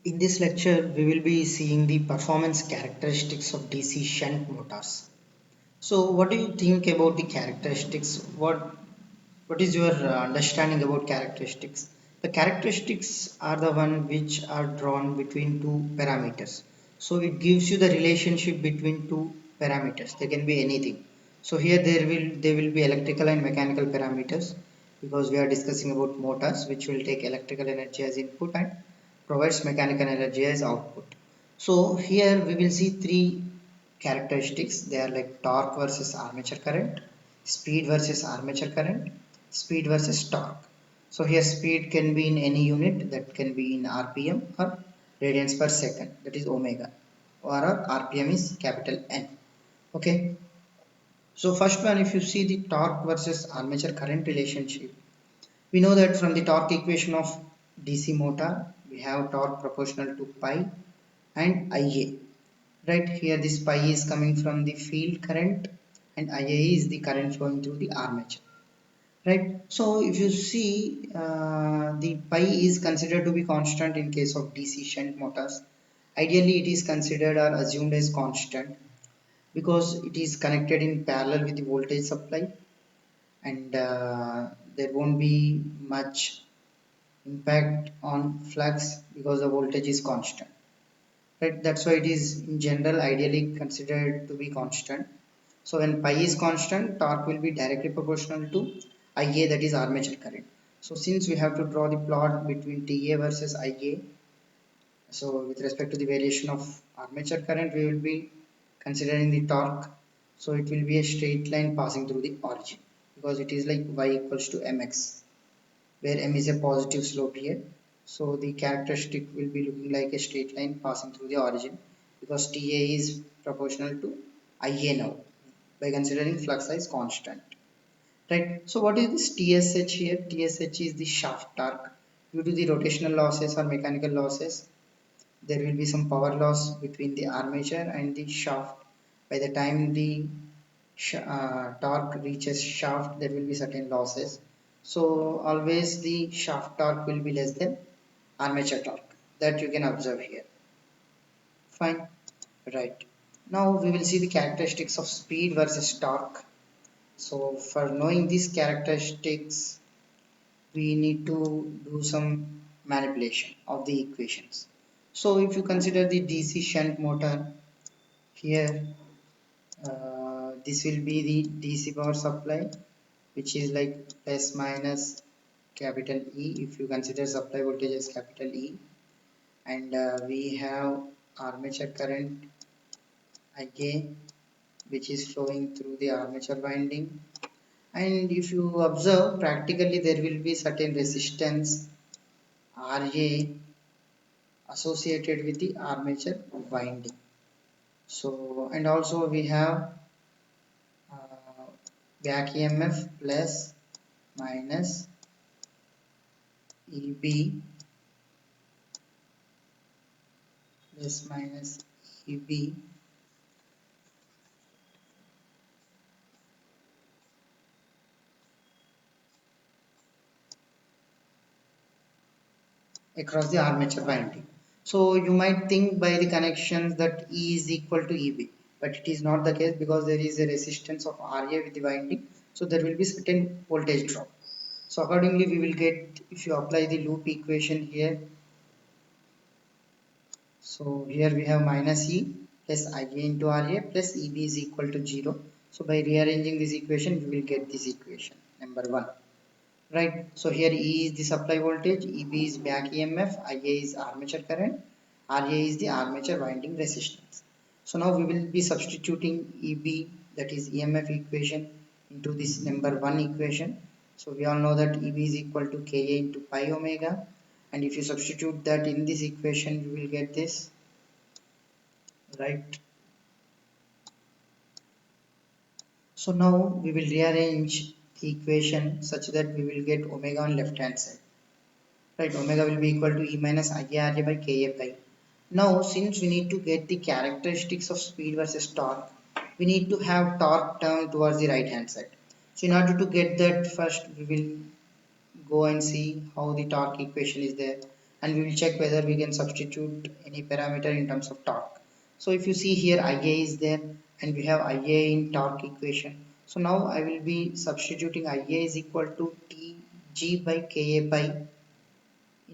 In this lecture, we will be seeing the performance characteristics of DC shunt motors. So, what do you think about the characteristics? What is your understanding about characteristics? The characteristics are the one which are drawn between two parameters. So, it gives you the relationship between two parameters. They can be anything. So, here there will be electrical and mechanical parameters because we are discussing about motors which will take electrical energy as input and provides mechanical energy as output. So here we will see three characteristics. They are like torque versus armature current, speed versus armature current, speed versus torque. So here speed can be in any unit, that can be in RPM or radians per second, that is omega, or our RPM is capital N. Okay. So first one, if you see the torque versus armature current relationship, we know that from the torque equation of DC motor, we have torque proportional to pi and Ia. Right here, this pi is coming from the field current and Ia is the current flowing through the armature. Right. So if you see, the pi is considered to be constant in case of DC shunt motors. Ideally, it is considered or assumed as constant because it is connected in parallel with the voltage supply, and there won't be much impact on flux because the voltage is constant, right? That's why it is in general ideally considered to be constant. So when pi is constant, torque will be directly proportional to Ia, that is armature current. So since we have to draw the plot between Ta versus Ia, so with respect to the variation of armature current, we will be considering the torque. So it will be a straight line passing through the origin because it is like y equals to mx, where m is a positive slope here. So the characteristic will be looking like a straight line passing through the origin because Ta is proportional to Ia now by considering flux size constant. Right. So what is this TSH here? TSH is the shaft torque. Due to the rotational losses or mechanical losses, there will be some power loss between the armature and the shaft. By the time the torque reaches shaft, there will be certain losses. So always the shaft torque will be less than armature torque. That you can observe here. Fine. Right. Now we will see the characteristics of speed versus torque. So for knowing these characteristics, we need to do some manipulation of the equations. So if you consider the DC shunt motor here, this will be the DC power supply, which is like plus minus capital E if you consider supply voltage as capital E, and we have armature current Ia, which is flowing through the armature winding. And if you observe practically, there will be certain resistance Ra associated with the armature winding. So, and also we have uh, back EMF plus minus EB plus minus EB across the armature winding. So you might think by the connections that E is equal to EB, but it is not the case because there is a resistance of Ra with the winding. So there will be certain voltage drop. So accordingly, we will get, if you apply the loop equation here, so here we have minus E plus Ia into Ra plus Eb is equal to 0. So by rearranging this equation, we will get this equation, number 1. Right. So here E is the supply voltage, Eb is back EMF, Ia is armature current, Ra is the armature winding resistance. So now we will be substituting Eb, that is EMF equation, into this number 1 equation. So we all know that Eb is equal to Ka into pi omega, and if you substitute that in this equation, you will get this, right? So now we will rearrange the equation such that we will get omega on left hand side. Right, omega will be equal to E minus IARA by Ka pi. Now, since we need to get the characteristics of speed versus torque, we need to have torque term towards the right hand side. So in order to get that, first we will go and see how the torque equation is there, and we will check whether we can substitute any parameter in terms of torque. So if you see here Ia is there and we have Ia in torque equation. So now I will be substituting Ia is equal to Tg by Ka pi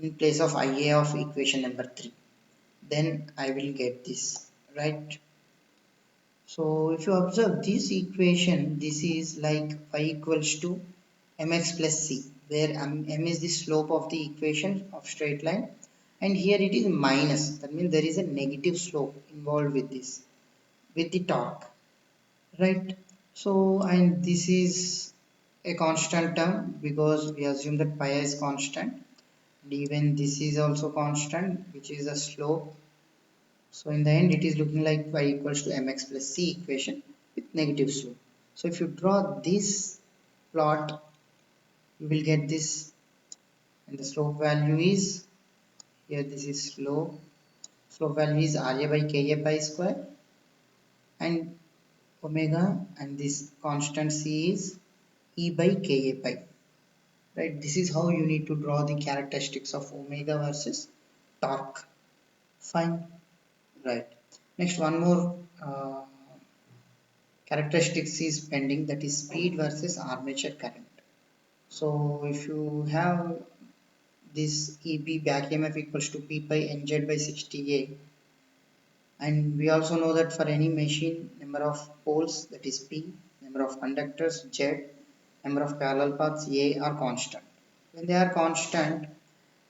in place of Ia of equation number 3. Then I will get this, right? So if you observe this equation, this is like y equals to mx plus c, where m is the slope of the equation of straight line, and here it is minus. That means there is a negative slope involved with this, with the torque, right? So, and this is a constant term because we assume that pi is constant, and even this is also constant, which is the slope. So in the end, it is looking like y equals to mx plus c equation with negative slope. So if you draw this plot, you will get this, and the slope value is here. This is slope. Slope value is Ra by Ka pi square and omega, and this constant c is E by Ka pi. Right? This is how you need to draw the characteristics of omega versus torque. Fine. Right. Next, one more characteristics is pending, that is speed versus armature current. So if you have this EB back EMF equals to P pi NZ by 60A, and we also know that for any machine, number of poles, that is P, number of conductors Z, number of parallel paths A are constant. When they are constant,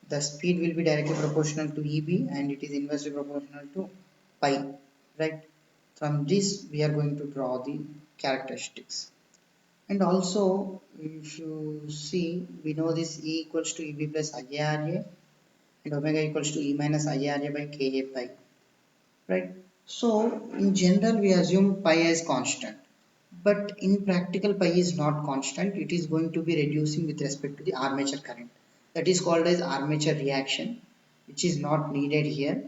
the speed will be directly proportional to EB and it is inversely proportional to pi, right? From this we are going to draw the characteristics. And also, if you see, we know this E equals to EB plus IARA and omega equals to E minus IARA by Ka pi, right? So, in general, we assume pi as constant, but in practical, pi is not constant. It is going to be reducing with respect to the armature current. That is called as armature reaction, which is not needed here.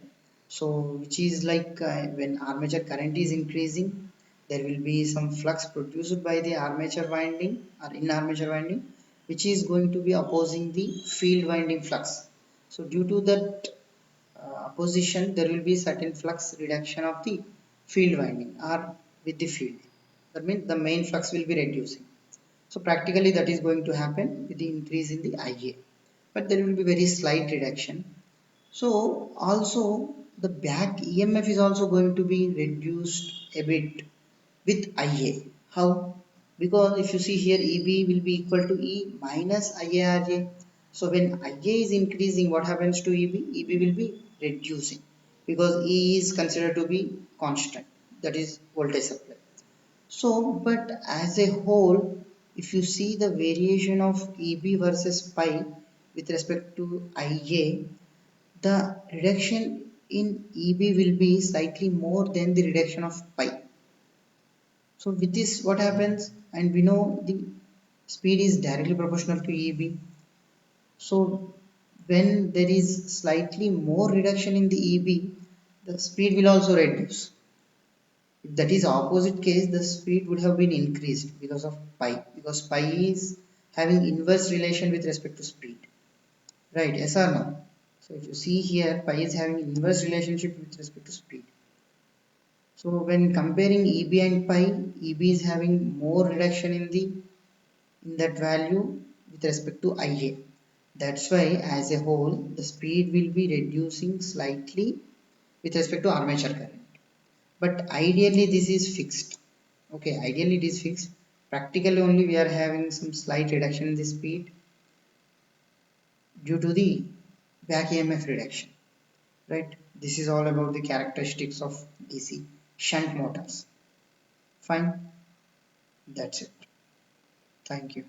So, which is like when armature current is increasing, there will be some flux produced by the armature winding or in armature winding, which is going to be opposing the field winding flux. So, due to that opposition, there will be certain flux reduction of the field winding or with the field. That means the main flux will be reducing. So practically that is going to happen with the increase in the Ia. But there will be very slight reduction. So also the back EMF is also going to be reduced a bit with Ia. How? Because if you see here EB will be equal to E minus IARA. So when Ia is increasing, what happens to EB? EB will be reducing because E is considered to be constant, that is voltage supply. So, but as a whole, if you see the variation of EB versus pi with respect to Ia, the reduction in EB will be slightly more than the reduction of pi. So with this, what happens? And we know the speed is directly proportional to EB. So when there is slightly more reduction in the EB, the speed will also reduce. If that is opposite case, the speed would have been increased because of pi. Because pi is having inverse relation with respect to speed. Right? Yes or no? So if you see here, pi is having inverse relationship with respect to speed. So when comparing EB and pi, EB is having more reduction in that value with respect to Ia. That's why as a whole the speed will be reducing slightly with respect to armature current. But ideally this is fixed. Okay, ideally it is fixed. Practically only we are having some slight reduction in the speed due to the back EMF reduction. Right? This is all about the characteristics of DC shunt motors. Fine. That's it. Thank you.